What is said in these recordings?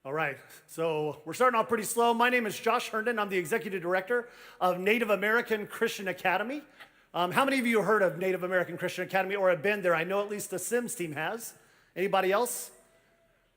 All right, so we're starting off pretty slow. My name is Josh Hernden. I'm the Executive Director of Native American Christian Academy. How many of you have heard of Native American Christian Academy or have been there? I know at least the Sims team has. Anybody else?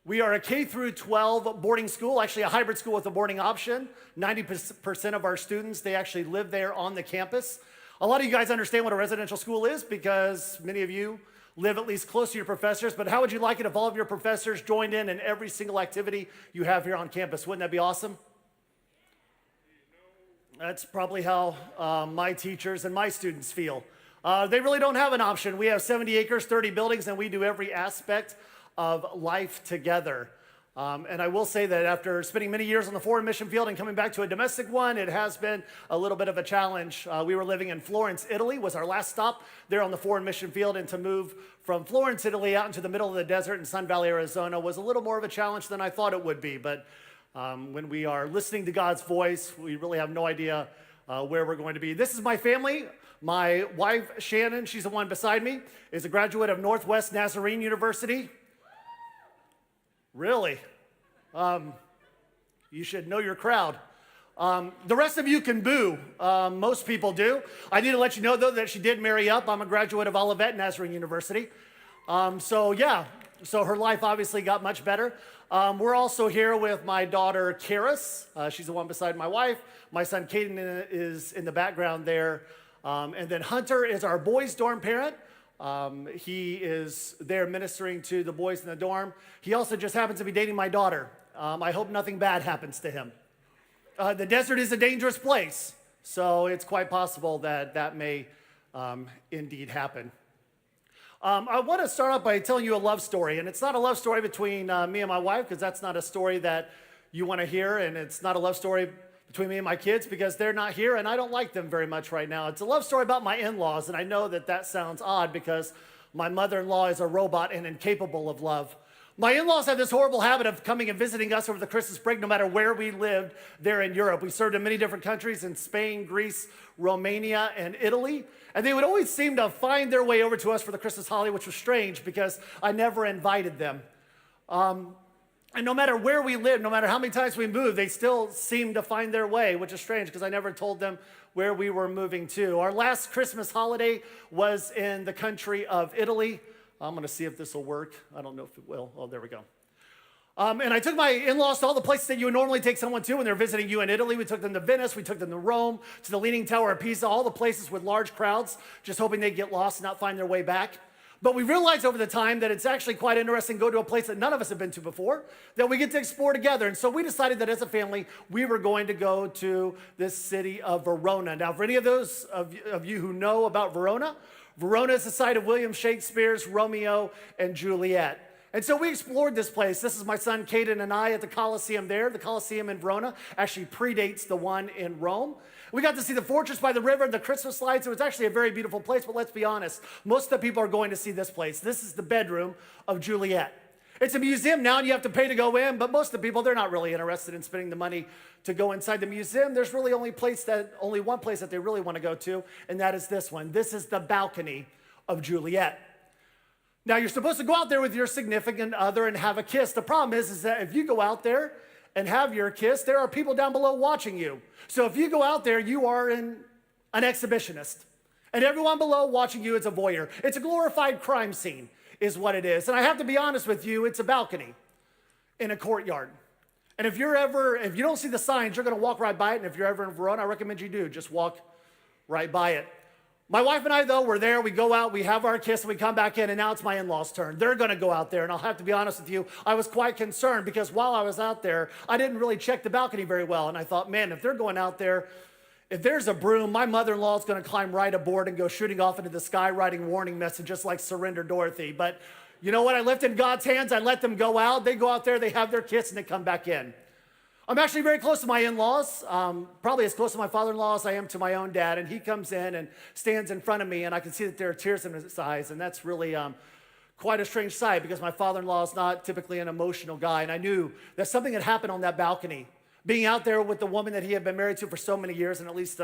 We are a K through 12 boarding school, actually a hybrid school with a boarding option. 90% of our students, they actually live there on the campus. A lot of you guys understand what a residential school is because many of you live at least close to your professors, but how would you like it if all of your professors joined in every single activity you have here on campus? Wouldn't that be awesome? That's probably how my teachers and my students feel. They really don't have an option. We have 70 acres, 30 buildings, and we do every aspect of life together. And I will say that after spending many years on the foreign mission field and coming back to a domestic one, it has been a little bit of a challenge. We were living in Florence, Italy, was our last stop there on the foreign mission field, and to move from Florence, Italy out into the middle of the desert in Sun Valley, Arizona was a little more of a challenge than I thought it would be. But when we are listening to God's voice, we really have no idea where we're going to be. This is my family. My wife, Shannon, she's the one beside me, is a graduate of Northwest Nazarene University. Really? You should know your crowd. The rest of you can boo. Most people do. I need to let you know, though, that she did marry up. I'm a graduate of Olivet Nazarene University. So her life obviously got much better. We're also here with my daughter, Karis. She's the one beside my wife. My son, Caden, is in the background there. And then Hunter is our boys' dorm parent. He is there ministering to the boys in the dorm. He also just happens to be dating my daughter. I hope nothing bad happens to him. The desert is a dangerous place, so it's quite possible that that may indeed happen. I want to start off by telling you a love story, and it's not a love story between me and my wife, because that's not a story that you want to hear, and it's not a love story between me and my kids because they're not here and I don't like them very much right now. It's a love story about my in-laws, and I know that that sounds odd because my mother-in-law is a robot and incapable of love. My in-laws have this horrible habit of coming and visiting us over the Christmas break no matter where we lived there in Europe. We served in many different countries in Spain, Greece, Romania, and Italy. And they would always seem to find their way over to us for the Christmas holiday, which was strange because I never invited them. And no matter where we lived, no matter how many times we moved, they still seemed to find their way, which is strange because I never told them where we were moving to. Our last Christmas holiday was in the country of Italy. I'm going to see if this will work. I don't know if it will. Oh, there we go. And I took my in-laws to all the places that you would normally take someone to when they're visiting you in Italy. We took them to Venice. We took them to Rome, to the Leaning Tower of Pisa, all the places with large crowds, just hoping they'd get lost and not find their way back. But we realized over the time that it's actually quite interesting to go to a place that none of us have been to before, that we get to explore together. And so we decided that as a family, we were going to go to this city of Verona. Now, for any of those of you who know about Verona, Verona is the site of William Shakespeare's Romeo and Juliet. And so we explored this place. This is my son, Caden, and I at the Colosseum there. The Colosseum in Verona actually predates the one in Rome. We got to see the fortress by the river, the Christmas lights. It was actually a very beautiful place, but let's be honest. Most of the people are going to see this place. This is the bedroom of Juliet. It's a museum now, and you have to pay to go in, but most of the people, they're not really interested in spending the money to go inside the museum. There's really only one place that they really want to go to, and that is this one. This is the balcony of Juliet. Now, you're supposed to go out there with your significant other and have a kiss. The problem is that if you go out there and have your kiss, there are people down below watching you. So if you go out there, you are an exhibitionist. And everyone below watching you is a voyeur. It's a glorified crime scene is what it is. And I have to be honest with you, it's a balcony in a courtyard. And if you don't see the signs, you're going to walk right by it. And if you're ever in Verona, I recommend you do. Just walk right by it. My wife and I, though, we're there. We go out, we have our kiss, and we come back in, and now it's my in-laws' turn. They're going to go out there, and I'll have to be honest with you, I was quite concerned because while I was out there, I didn't really check the balcony very well, and I thought, man, if they're going out there, if there's a broom, my mother-in-law is going to climb right aboard and go shooting off into the sky, writing warning messages like Surrender Dorothy. But you know what? I left in God's hands. I let them go out. They go out there, they have their kiss, and they come back in. I'm actually very close to my in-laws, probably as close to my father-in-law as I am to my own dad, and he comes in and stands in front of me, and I can see that there are tears in his eyes, and that's really quite a strange sight because my father-in-law is not typically an emotional guy, and I knew that something had happened on that balcony, being out there with the woman that he had been married to for so many years, and at least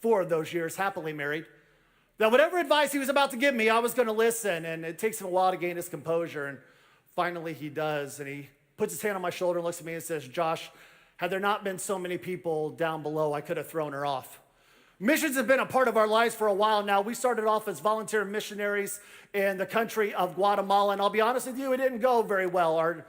4 of those years happily married, that whatever advice he was about to give me, I was going to listen, and it takes him a while to gain his composure, and finally he does, and he puts his hand on my shoulder and looks at me and says, Josh, had there not been so many people down below, I could have thrown her off. Missions have been a part of our lives for a while now. We started off as volunteer missionaries in the country of Guatemala, and I'll be honest with you, it didn't go very well. Our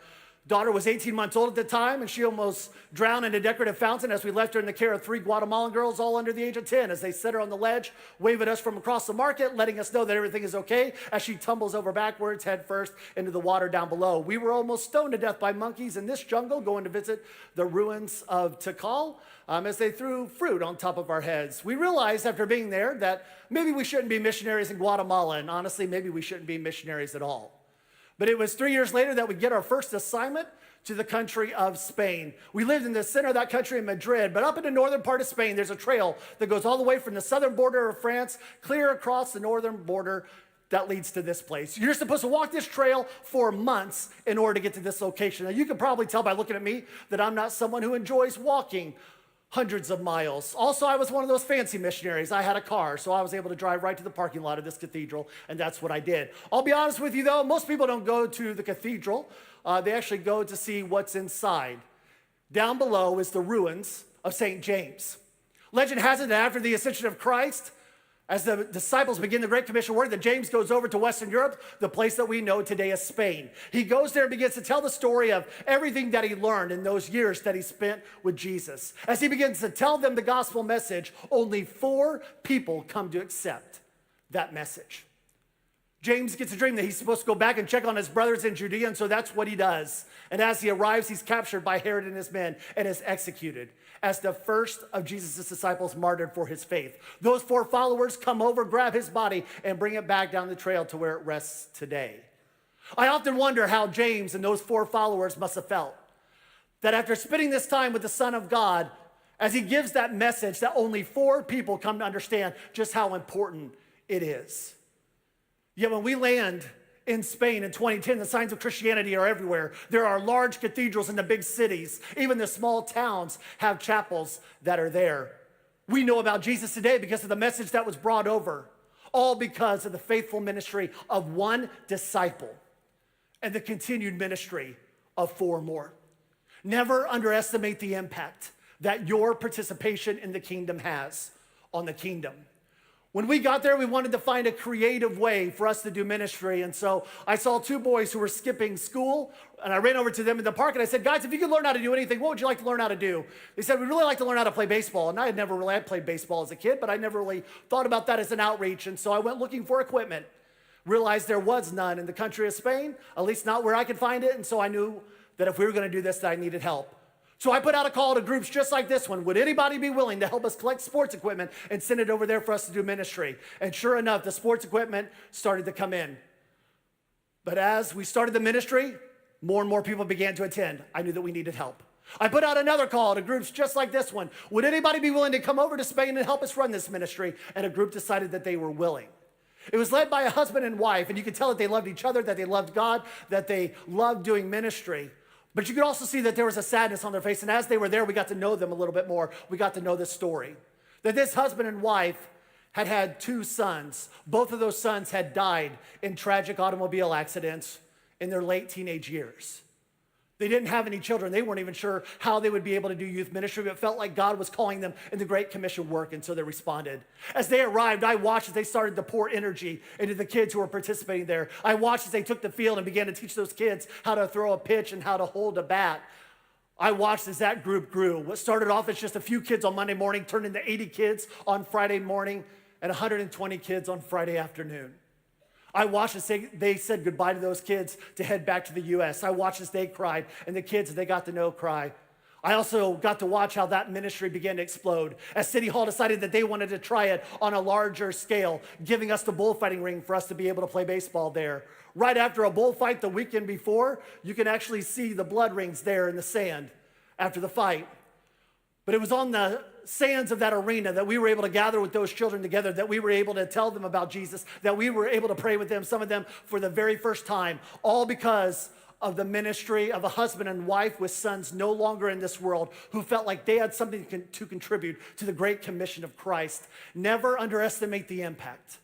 daughter was 18 months old at the time, and she almost drowned in a decorative fountain as we left her in the care of 3 Guatemalan girls, all under the age of 10, as they set her on the ledge, wave at us from across the market, letting us know that everything is okay, as she tumbles over backwards, head first, into the water down below. We were almost stoned to death by monkeys in this jungle, going to visit the ruins of Tikal, as they threw fruit on top of our heads. We realized after being there that maybe we shouldn't be missionaries in Guatemala, and honestly, maybe we shouldn't be missionaries at all. But it was 3 years later that we get our first assignment to the country of Spain. We lived in the center of that country in Madrid, but up in the northern part of Spain, there's a trail that goes all the way from the southern border of France, clear across the northern border that leads to this place. You're supposed to walk this trail for months in order to get to this location. Now, you can probably tell by looking at me that I'm not someone who enjoys walking hundreds of miles. Also, I was one of those fancy missionaries. I had a car, so I was able to drive right to the parking lot of this cathedral, and that's what I did. I'll be honest with you, though, most people don't go to the cathedral. They actually go to see what's inside. Down below is the ruins of St. James. Legend has it that after the ascension of Christ, as the disciples begin the Great Commission work, that James goes over to Western Europe, the place that we know today as Spain. He goes there and begins to tell the story of everything that he learned in those years that he spent with Jesus. As he begins to tell them the gospel message, only 4 people come to accept that message. James gets a dream that he's supposed to go back and check on his brothers in Judea, and so that's what he does. And as he arrives, he's captured by Herod and his men and is executed as the first of Jesus' disciples martyred for his faith. Those 4 followers come over, grab his body, and bring it back down the trail to where it rests today. I often wonder how James and those 4 followers must have felt. That after spending this time with the Son of God, as he gives that message, that only 4 people come to understand just how important it is. Yet when we land in Spain in 2010, the signs of Christianity are everywhere. There are large cathedrals in the big cities. Even the small towns have chapels that are there. We know about Jesus today because of the message that was brought over, all because of the faithful ministry of 1 disciple and the continued ministry of 4 more. Never underestimate the impact that your participation in the kingdom has on the kingdom. When we got there, we wanted to find a creative way for us to do ministry. And so I saw 2 boys who were skipping school, and I ran over to them in the park, and I said, guys, if you could learn how to do anything, what would you like to learn how to do? They said, we'd really like to learn how to play baseball. And I had played baseball as a kid, but I never really thought about that as an outreach. And so I went looking for equipment, realized there was none in the country of Spain, at least not where I could find it. And so I knew that if we were going to do this, that I needed help. So I put out a call to groups just like this one. Would anybody be willing to help us collect sports equipment and send it over there for us to do ministry? And sure enough, the sports equipment started to come in. But as we started the ministry, more and more people began to attend. I knew that we needed help. I put out another call to groups just like this one. Would anybody be willing to come over to Spain and help us run this ministry? And a group decided that they were willing. It was led by a husband and wife, and you could tell that they loved each other, that they loved God, that they loved doing ministry. But you could also see that there was a sadness on their face. And as they were there, we got to know them a little bit more. We got to know this story. That this husband and wife had 2 sons. Both of those sons had died in tragic automobile accidents in their late teenage years. They didn't have any children. They weren't even sure how they would be able to do youth ministry, but it felt like God was calling them in the Great Commission work, and so they responded. As they arrived, I watched as they started to pour energy into the kids who were participating there. I watched as they took the field and began to teach those kids how to throw a pitch and how to hold a bat. I watched as that group grew. What started off as just a few kids on Monday morning turned into 80 kids on Friday morning and 120 kids on Friday afternoon. I watched as they said goodbye to those kids to head back to the U.S. I watched as they cried and the kids that they got to know cry. I also got to watch how that ministry began to explode as City Hall decided that they wanted to try it on a larger scale, giving us the bullfighting ring for us to be able to play baseball there. Right after a bullfight the weekend before, you can actually see the blood rings there in the sand after the fight. But it was on the sands of that arena that we were able to gather with those children together, that we were able to tell them about Jesus, that we were able to pray with them, some of them for the very first time, all because of the ministry of a husband and wife with sons no longer in this world who felt like they had something to contribute to the Great Commission of Christ. Never underestimate the impact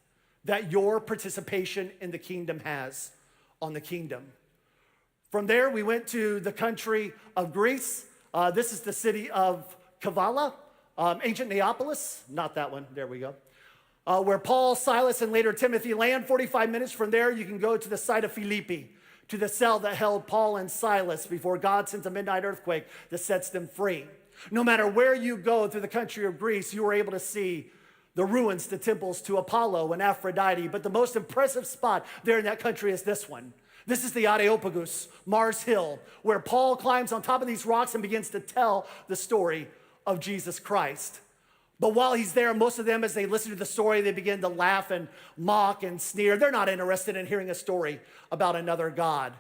that your participation in the kingdom has on the kingdom. From there, we went to the country of Greece. This is the city of Kavala, ancient Neapolis, not that one, there we go. Where Paul, Silas, and later Timothy land. 45 minutes from there, you can go to the site of Philippi, to the cell that held Paul and Silas before God sent a midnight earthquake that sets them free. No matter where you go through the country of Greece, you are able to see the ruins, the temples to Apollo and Aphrodite. But the most impressive spot there in that country is this one. This is the Areopagus, Mars Hill, where Paul climbs on top of these rocks and begins to tell the story of Jesus Christ. But while he's there, most of them, as they listen to the story, they begin to laugh and mock and sneer. They're not interested in hearing a story about another God.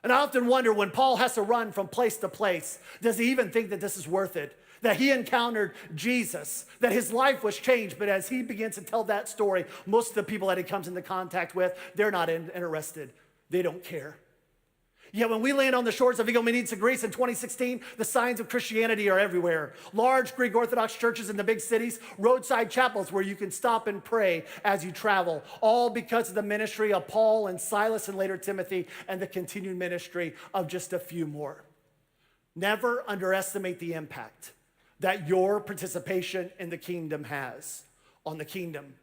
And I often wonder, when Paul has to run from place to place, does he even think that this is worth it? That he encountered Jesus, that his life was changed, but as he begins to tell that story, most of the people that he comes into contact with, they're not interested. They don't care. Yet when we land on the shores of Igoumenitsa, Greece in 2016, the signs of Christianity are everywhere. Large Greek Orthodox churches in the big cities, roadside chapels where you can stop and pray as you travel, all because of the ministry of Paul and Silas and later Timothy and the continued ministry of just a few more. Never underestimate the impact that your participation in the kingdom has on the kingdom.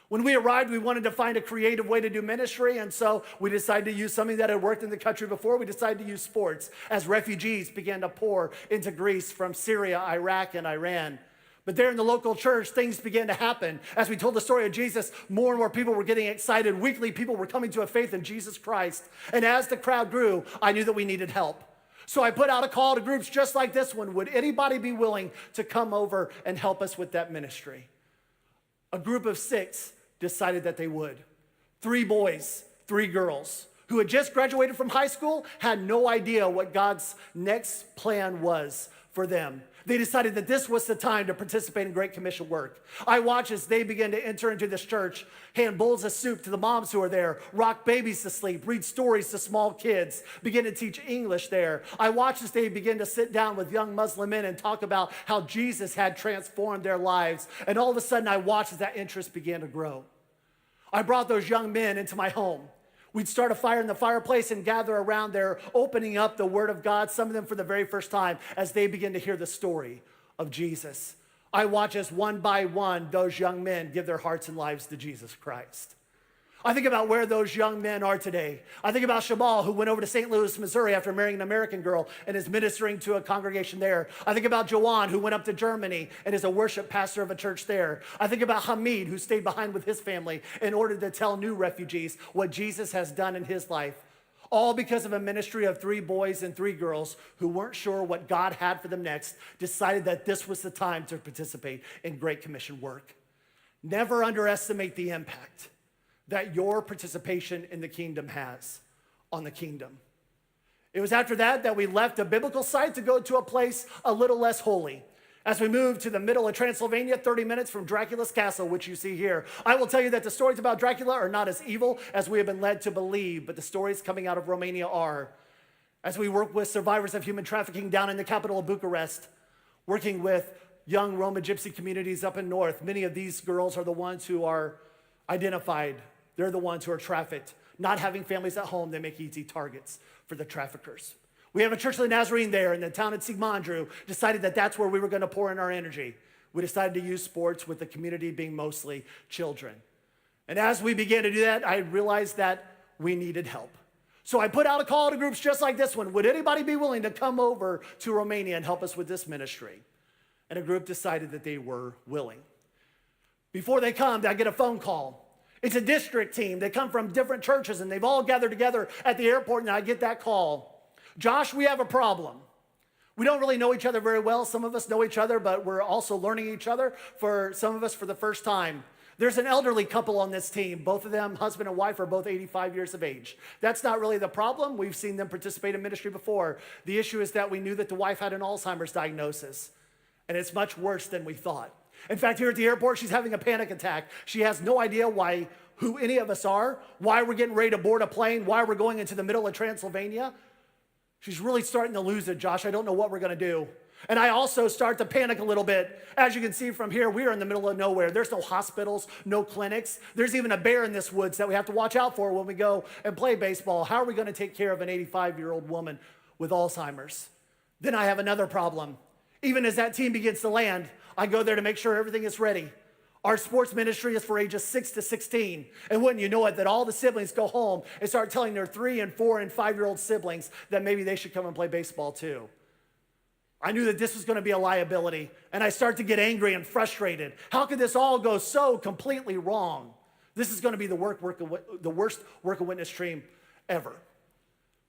When we arrived, we wanted to find a creative way to do ministry, and so we decided to use something that had worked in the country before. We decided to use sports as refugees began to pour into Greece from Syria, Iraq, and Iran. But there in the local church, things began to happen. As we told the story of Jesus, more and more people were getting excited. Weekly, people were coming to a faith in Jesus Christ. And as the crowd grew, I knew that we needed help. So I put out a call to groups just like this one. Would anybody be willing to come over and help us with that ministry? A group of 6 decided that they would. 3 boys, 3 girls who had just graduated from high school, had no idea what God's next plan was for them. They decided that this was the time to participate in Great Commission work. I watched as they began to enter into this church, hand bowls of soup to the moms who are there, rock babies to sleep, read stories to small kids, begin to teach English there. I watched as they began to sit down with young Muslim men and talk about how Jesus had transformed their lives. And all of a sudden, I watched as that interest began to grow. I brought those young men into my home. We'd start a fire in the fireplace and gather around there, opening up the Word of God, some of them for the very first time, as they begin to hear the story of Jesus. I watch as one by one, those young men give their hearts and lives to Jesus Christ. I think about where those young men are today. I think about Shamal, who went over to St. Louis, Missouri after marrying an American girl and is ministering to a congregation there. I think about Joanne, who went up to Germany and is a worship pastor of a church there. I think about Hamid, who stayed behind with his family in order to tell new refugees what Jesus has done in his life. All because of a ministry of 3 boys and 3 girls who weren't sure what God had for them next, decided that this was the time to participate in Great Commission work. Never underestimate the impact that your participation in the kingdom has on the kingdom. It was after that we left a biblical site to go to a place a little less holy. As we moved to the middle of Transylvania, 30 minutes from Dracula's castle, which you see here. I will tell you that the stories about Dracula are not as evil as we have been led to believe, but the stories coming out of Romania are. As we work with survivors of human trafficking down in the capital of Bucharest, working with young Roma gypsy communities up in north, many of these girls are the ones who are identified. They're the ones who are trafficked. Not having families at home, they make easy targets for the traffickers. We have a Church of the Nazarene there in the town of Sigmandru, decided that that's where we were going to pour in our energy. We decided to use sports with the community being mostly children. And as we began to do that, I realized that we needed help. So I put out a call to groups just like this one. Would anybody be willing to come over to Romania and help us with this ministry? And a group decided that they were willing. Before they come, I get a phone call. It's a district team. They come from different churches, and they've all gathered together at the airport, and I get that call. Josh, we have a problem. We don't really know each other very well. Some of us know each other, but we're also learning each other, for some of us for the first time. There's an elderly couple on this team. Both of them, husband and wife, are both 85 years of age. That's not really the problem. We've seen them participate in ministry before. The issue is that we knew that the wife had an Alzheimer's diagnosis, and it's much worse than we thought. In fact, here at the airport, she's having a panic attack. She has no idea who any of us are, why we're getting ready to board a plane, why we're going into the middle of Transylvania. She's really starting to lose it, Josh. I don't know what we're going to do. And I also start to panic a little bit. As you can see from here, we are in the middle of nowhere. There's no hospitals, no clinics. There's even a bear in this woods that we have to watch out for when we go and play baseball. How are we going to take care of an 85-year-old woman with Alzheimer's? Then I have another problem. Even as that team begins to land, I go there to make sure everything is ready. Our sports ministry is for ages 6 to 16. And wouldn't you know it, that all the siblings go home and start telling their 3 and 4 and 5-year-old siblings that maybe they should come and play baseball too. I knew that this was going to be a liability, and I start to get angry and frustrated. How could this all go so completely wrong? This is going to be the worst work of witness dream ever.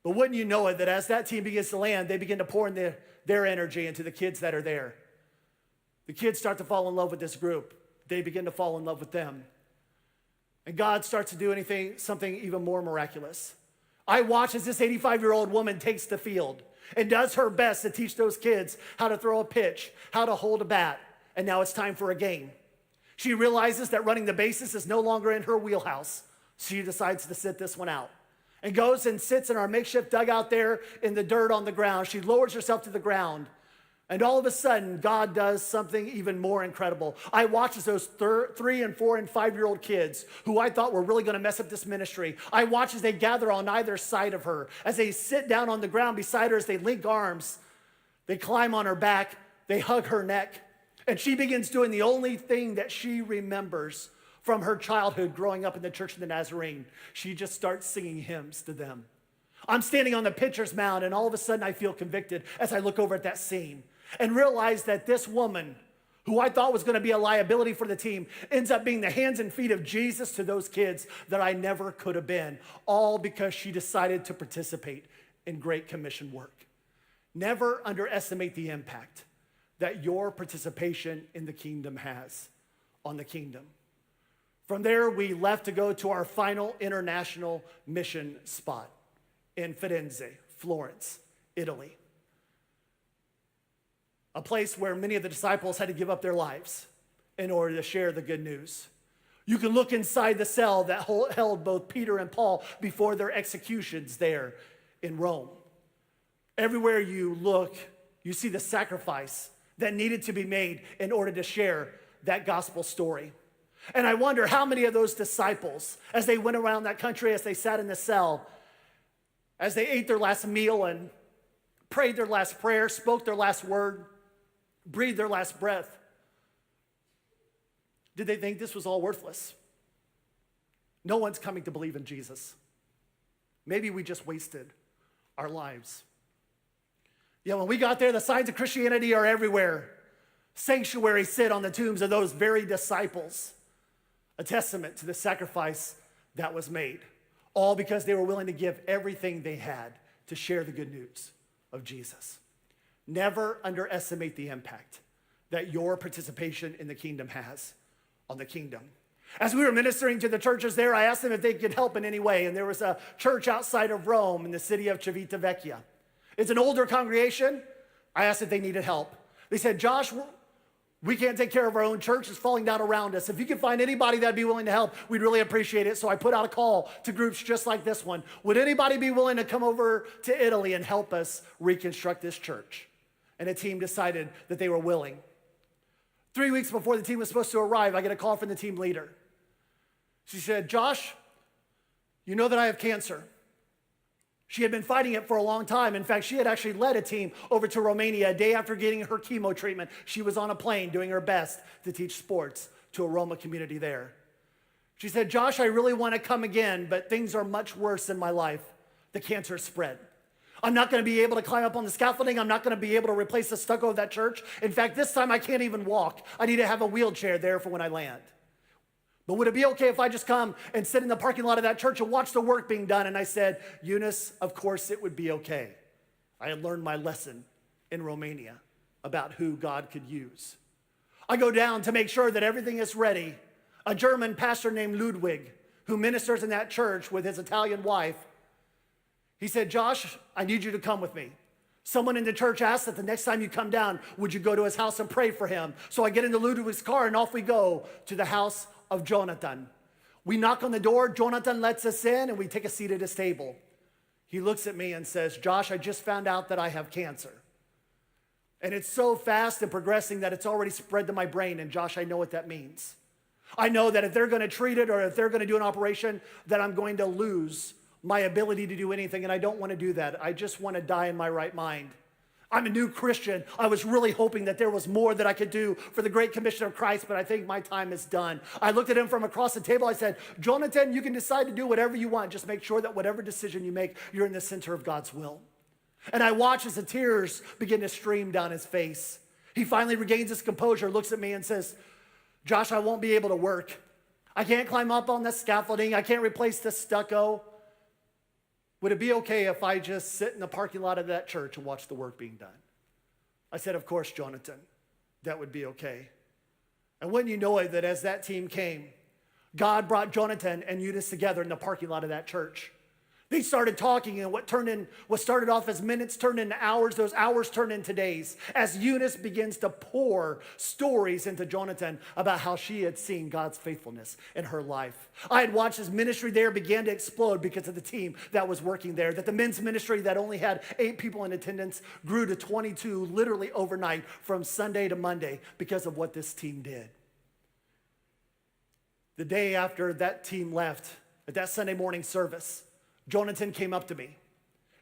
But wouldn't you know it, that as that team begins to land, they begin to pour in their energy into the kids that are there. The kids start to fall in love with this group. They begin to fall in love with them. And God starts to do something even more miraculous. I watch as this 85-year-old woman takes the field and does her best to teach those kids how to throw a pitch, how to hold a bat, and now it's time for a game. She realizes that running the bases is no longer in her wheelhouse. She decides to sit this one out and goes and sits in our makeshift dugout there in the dirt on the ground. She lowers herself to the ground, and all of a sudden, God does something even more incredible. I watch as those 3 and 4 and 5-year-old kids who I thought were really going to mess up this ministry, I watch as they gather on either side of her, as they sit down on the ground beside her, as they link arms, they climb on her back, they hug her neck, and she begins doing the only thing that she remembers from her childhood growing up in the Church of the Nazarene. She just starts singing hymns to them. I'm standing on the pitcher's mound, and all of a sudden I feel convicted as I look over at that scene and realize that this woman, who I thought was going to be a liability for the team, ends up being the hands and feet of Jesus to those kids that I never could have been, all because she decided to participate in Great Commission work. Never underestimate the impact that your participation in the kingdom has on the kingdom. From there, we left to go to our final international mission spot in Firenze, Florence, Italy. A place where many of the disciples had to give up their lives in order to share the good news. You can look inside the cell that held both Peter and Paul before their executions there in Rome. Everywhere you look, you see the sacrifice that needed to be made in order to share that gospel story. And I wonder how many of those disciples, as they went around that country, as they sat in the cell, as they ate their last meal and prayed their last prayer, spoke their last word, breathed their last breath, did they think this was all worthless? No one's coming to believe in Jesus. Maybe we just wasted our lives. Yeah, when we got there, the signs of Christianity are everywhere. Sanctuaries sit on the tombs of those very disciples, a testament to the sacrifice that was made, all because they were willing to give everything they had to share the good news of Jesus. Never underestimate the impact that your participation in the kingdom has on the kingdom. As we were ministering to the churches there, I asked them if they could help in any way, and there was a church outside of Rome in the city of Civitavecchia. It's an older congregation. I asked if they needed help. They said, Josh, we can't take care of our own church. It's falling down around us. If you could find anybody that'd be willing to help, we'd really appreciate it. So I put out a call to groups just like this one. Would anybody be willing to come over to Italy and help us reconstruct this church? And a team decided that they were willing. 3 weeks before the team was supposed to arrive, I get a call from the team leader. She said, Josh, you know that I have cancer. She had been fighting it for a long time. In fact, she had actually led a team over to Romania a day after getting her chemo treatment. She was on a plane doing her best to teach sports to a Roma community there. She said, Josh, I really want to come again, but things are much worse in my life. The cancer spread. I'm not going to be able to climb up on the scaffolding. I'm not going to be able to replace the stucco of that church. In fact, this time I can't even walk. I need to have a wheelchair there for when I land. But would it be okay if I just come and sit in the parking lot of that church and watch the work being done? And I said, Eunice, of course it would be okay. I had learned my lesson in Romania about who God could use. I go down to make sure that everything is ready. A German pastor named Ludwig, who ministers in that church with his Italian wife, he said, Josh, I need you to come with me. Someone in the church asked that the next time you come down, would you go to his house and pray for him? So I get into Ludwig's car and off we go to the house of Jonathan. We knock on the door, Jonathan lets us in, and we take a seat at his table. He looks at me and says, Josh, I just found out that I have cancer. And it's so fast and progressing that it's already spread to my brain. And Josh, I know what that means. I know that if they're going to treat it or if they're going to do an operation, that I'm going to lose my ability to do anything. And I don't want to do that. I just want to die in my right mind. I'm a new Christian. I was really hoping that there was more that I could do for the Great Commission of Christ, but I think my time is done. I looked at him from across the table. I said, Jonathan, you can decide to do whatever you want. Just make sure that whatever decision you make, you're in the center of God's will. And I watched as the tears begin to stream down his face. He finally regains his composure, looks at me and says, Josh, I won't be able to work. I can't climb up on the scaffolding. I can't replace the stucco. Would it be okay if I just sit in the parking lot of that church and watch the work being done? I said, of course, Jonathan, that would be okay. And wouldn't you know it that as that team came, God brought Jonathan and Eunice together in the parking lot of that church. They started talking, and what started off as minutes turned into hours. Those hours turned into days as Eunice begins to pour stories into Jonathan about how she had seen God's faithfulness in her life. I had watched his ministry there begin to explode because of the team that was working there, that the men's ministry that only had 8 people in attendance grew to 22 literally overnight from Sunday to Monday because of what this team did. The day after that team left, at that Sunday morning service, Jonathan came up to me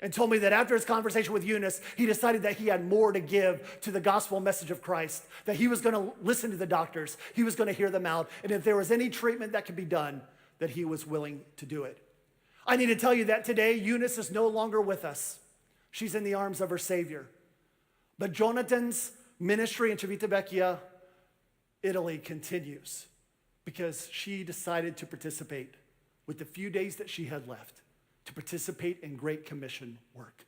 and told me that after his conversation with Eunice, he decided that he had more to give to the gospel message of Christ, that he was going to listen to the doctors, he was going to hear them out, and if there was any treatment that could be done, that he was willing to do it. I need to tell you that today, Eunice is no longer with us. She's in the arms of her Savior. But Jonathan's ministry in Civitavecchia, Italy, continues because she decided to participate with the few days that she had left, to participate in Great Commission work.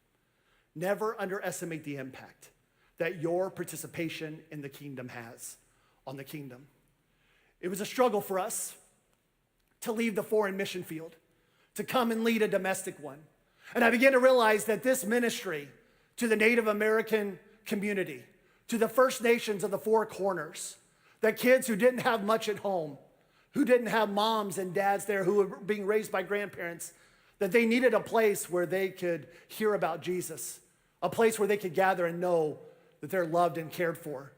Never underestimate the impact that your participation in the kingdom has on the kingdom. It was a struggle for us to leave the foreign mission field, to come and lead a domestic one. And I began to realize that this ministry to the Native American community, to the First Nations of the Four Corners, that kids who didn't have much at home, who didn't have moms and dads there, who were being raised by grandparents, that they needed a place where they could hear about Jesus, a place where they could gather and know that they're loved and cared for.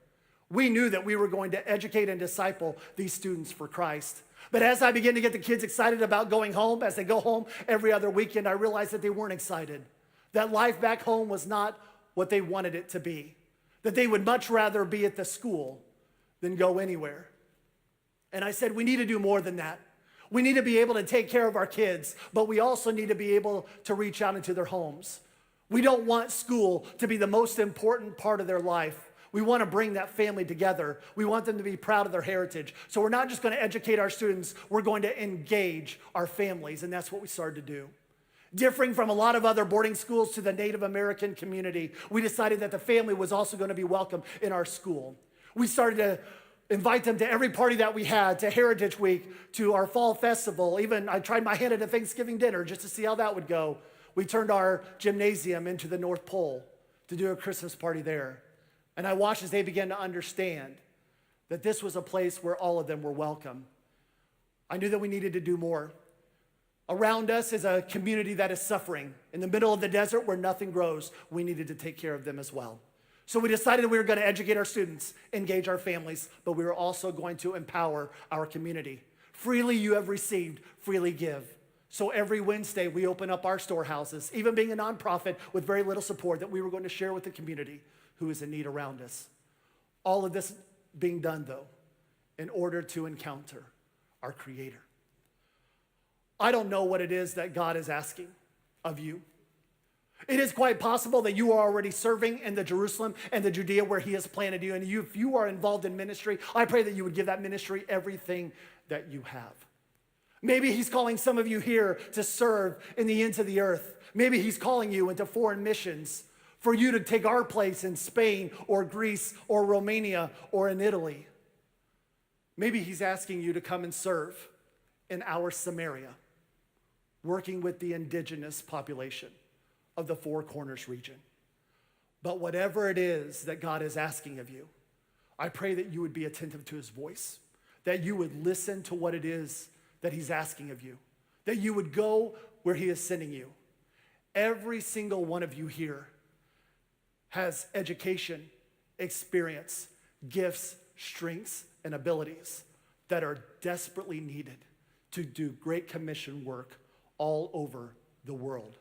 We knew that we were going to educate and disciple these students for Christ. But as I began to get the kids excited about going home, as they go home every other weekend, I realized that they weren't excited, that life back home was not what they wanted it to be, that they would much rather be at the school than go anywhere. And I said, we need to do more than that. We need to be able to take care of our kids, but we also need to be able to reach out into their homes. We don't want school to be the most important part of their life. We want to bring that family together. We want them to be proud of their heritage. So we're not just going to educate our students, we're going to engage our families, and that's what we started to do. Differing from a lot of other boarding schools to the Native American community, we decided that the family was also going to be welcome in our school. We started to invite them to every party that we had, to Heritage Week, to our fall festival. Even I tried my hand at a Thanksgiving dinner just to see how that would go. We turned our gymnasium into the North Pole to do a Christmas party there. And I watched as they began to understand that this was a place where all of them were welcome. I knew that we needed to do more. Around us is a community that is suffering. In the middle of the desert where nothing grows, we needed to take care of them as well. So we decided we were going to educate our students, engage our families, but we were also going to empower our community. Freely you have received, freely give. So every Wednesday we open up our storehouses, even being a nonprofit with very little support, that we were going to share with the community who is in need around us. All of this being done, though, in order to encounter our Creator. I don't know what it is that God is asking of you. It is quite possible that you are already serving in the Jerusalem and the Judea where he has planted you. And if you are involved in ministry, I pray that you would give that ministry everything that you have. Maybe he's calling some of you here to serve in the ends of the earth. Maybe he's calling you into foreign missions for you to take our place in Spain or Greece or Romania or in Italy. Maybe he's asking you to come and serve in our Samaria, working with the indigenous population of the Four Corners region. But whatever it is that God is asking of you, I pray that you would be attentive to his voice, that you would listen to what it is that he's asking of you, that you would go where he is sending you. Every single one of you here has education experience gifts, strengths, and abilities that are desperately needed to do Great Commission work all over the world.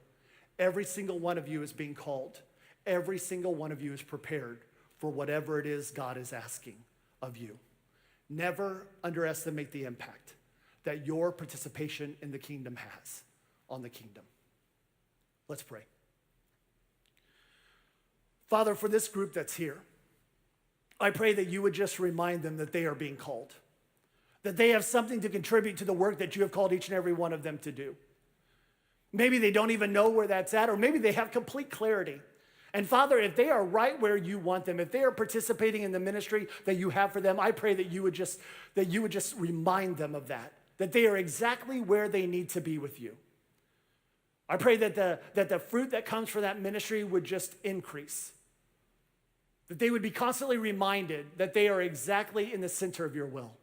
Every single one of you is being called. Every single one of you is prepared for whatever it is God is asking of you. Never underestimate the impact that your participation in the kingdom has on the kingdom. Let's pray. Father, for this group that's here, I pray that you would just remind them that they are being called, that they have something to contribute to the work that you have called each and every one of them to do. Maybe they don't even know where that's at, or maybe they have complete clarity. And Father, if they are right where you want them, if they are participating in the ministry that you have for them, I pray that you would just remind them of that they are exactly where they need to be with you. I pray that the fruit that comes from that ministry would just increase, that they would be constantly reminded that they are exactly in the center of your will.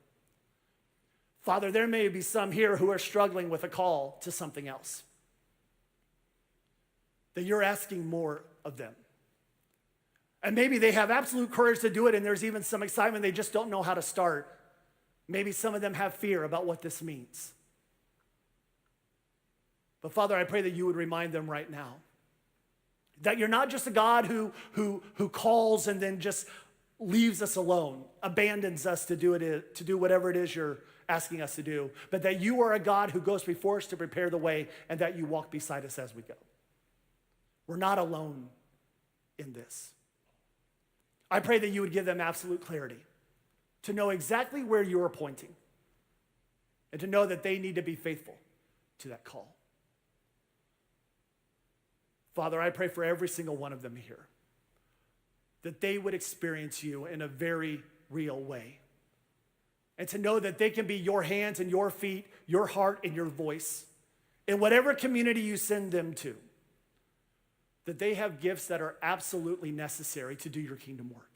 Father, there may be some here who are struggling with a call to something else, that you're asking more of them. And maybe they have absolute courage to do it, and there's even some excitement, they just don't know how to start. Maybe some of them have fear about what this means. But Father, I pray that you would remind them right now that you're not just a God who calls and then just leaves us alone, abandons us to do whatever it is you're asking us to do, but that you are a God who goes before us to prepare the way, and that you walk beside us as we go. We're not alone in this. I pray that you would give them absolute clarity to know exactly where you are pointing, and to know that they need to be faithful to that call. Father, I pray for every single one of them here, that they would experience you in a very real way, and to know that they can be your hands and your feet, your heart and your voice in whatever community you send them to, that they have gifts that are absolutely necessary to do your kingdom work.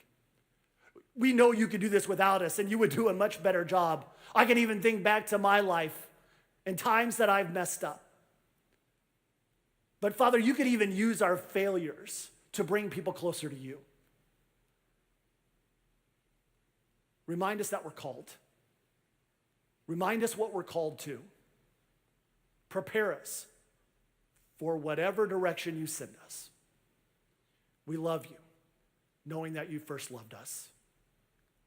We know you could do this without us, and you would do a much better job. I can even think back to my life and times that I've messed up. But Father, you could even use our failures to bring people closer to you. Remind us that we're called. Remind us what we're called to. Prepare us for whatever direction you send us. We love you, knowing that you first loved us.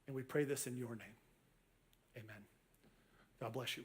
And we pray this in your name. Amen. God bless you.